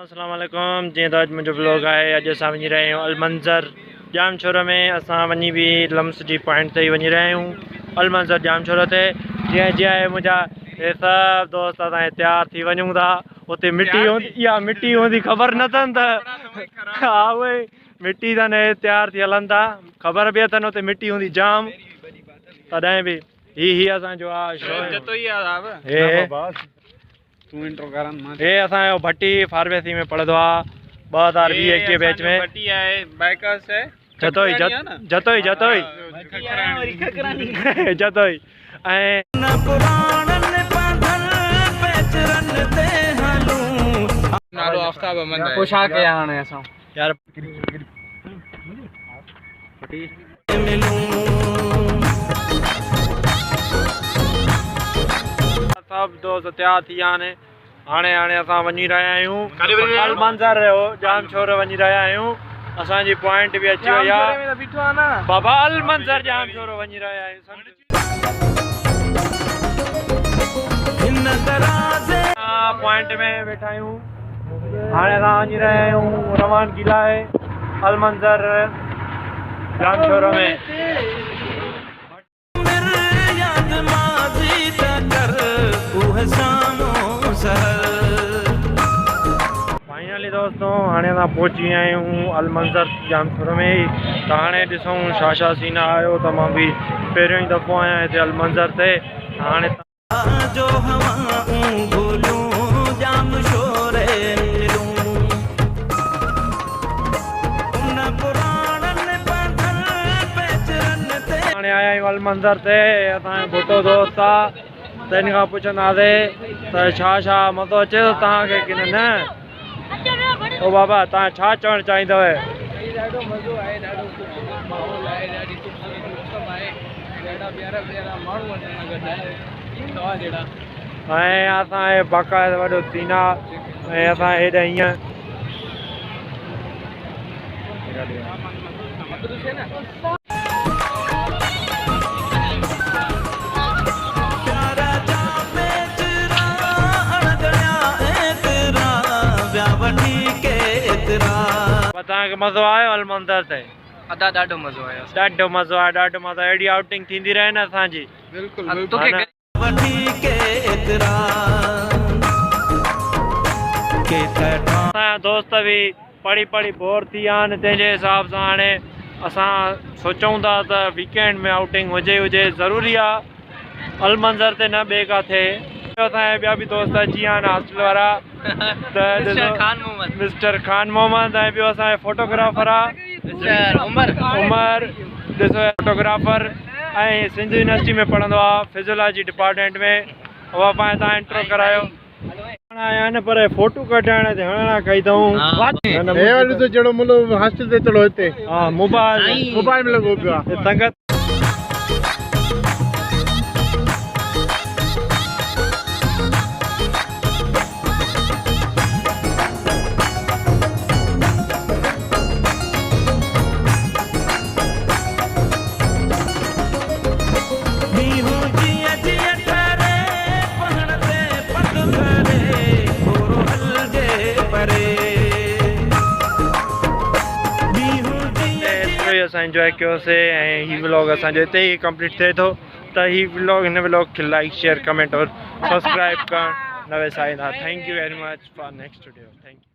अस्सलाम वालेकुम। जी तो अज मुझो ब्लॉग है। अज अस वही रहे हूँ अलमंज़र जाम छोर में। अस वही भी लम्स जी पॉइंट ते वही रहे हूँ अलमंज़र जाम छोर ते। जी जी मुझा सब दोस्त अस तैयार थी वनूँ था। उते मिट्टी या मिट्टी होंगी खबर न थन हाँ वही मिट्टी थन तैयार थी हलन था। खबर भी अथन उते मिट्टी होंगी जाम तदें भी ही असो तू इंट्रो करन ये असा भट्टी फार्मेसी में पढ़दो आ 2020 के बैच में। भट्टी है बाइकर्स है जतोई जतोई जतोई जतोई ऐं नालो आफ्ताब अहमद है पोशाक है हाणे असां यार सब दोस्त तैयार थी हाणे हाणे हाणे असां वञी रहिया आहियूं अलमंज़र जाम छोर वञी रहिया आहियूं। असांजी पॉइंट भी अची वई आहे बाबा अलमंज़र जाम छोर वञी रहिया आहियूं। पॉइंट में वेठा आहियूं हाणे असां वञी रहिया आहियूं रवानगी लाइ अलमंज़र जाम छोर में। फाइनली दोस्तों हाणे असां पहुची विया आहियूं अलमंज़र जाम छोर में। त हाणे ॾिसूं छा सीन आयो। त मां बि पहिरियों ई दफ़ो आहियां हिते अलमंज़र ते। हाणे हाणे आया आहियूं अलमंज़र ते। असांजो भुटो दोस्त आहे त हिन खां पुछंदासीं त छा मज़ो अचे थो तव्हांखे की न। ओ बाबा तव्हां छा चवणु चाहींदव? ॾाढो मज़ो आहे, ॾाढो सुठो माहौल आहे, ॾाढी सुठी मौसम आहे, ॾाढा प्यारा प्यारा माण्हू असां गॾु आहिनि तव्हां जहिड़ा। ऐं असांजे बाक़ाइदा वॾो सीना ऐं असां हेॾे हीअं तव्हांखे मज़ो आयो अलमंज़र ते? अदा ॾाढो मज़ो आयो। ॾाढो मज़ो आहे ॾाढो मज़ो आहे। अहिड़ी आउटिंग थींदी रहे न असांजी। बिल्कुलु असांजा दोस्त भी पढ़ी पढ़ी बोर थी विया आहिनि। तंहिंजे हिसाब सां हाणे असां सोचूं था त वीकेंड में आउटिंग हुजे ज़रूरी आहे अलमंज़र ते न ॿिए काथे। असांजा ॿिया बि दोस्त अची विया आहिनि हॉस्टल वारा त मिस्टर खान मोहम्मद ऐं ॿियो असांजो फोटोग्राफर आहे उमर ॾिसो फोटोग्राफर ऐं सिंध यूनिवर्सिटी में पढ़ंदो आहे फिजियोलॉजी डिपार्टमेंट में। उहा पंहिंजो तव्हां इंट्रो करायो। आया आहिनि पर फोटो कढाइण ते हणणा कई अथऊं जहिड़ो मुंहिंजो हॉस्टल ते चढ़ो हिते हा मोबाइल में लॻो पियो आहे संगत। असां एंजॉय कयोसीं ऐं हीउ व्लॉग असांजो हिते ई कंप्लीट थिए थो। त हीउ व्लॉग हिन व्लॉग खे लाइक शेयर कमेंट और सब्सक्राइब करणु न विसारींदा। Thank you very much for next video. Thank U.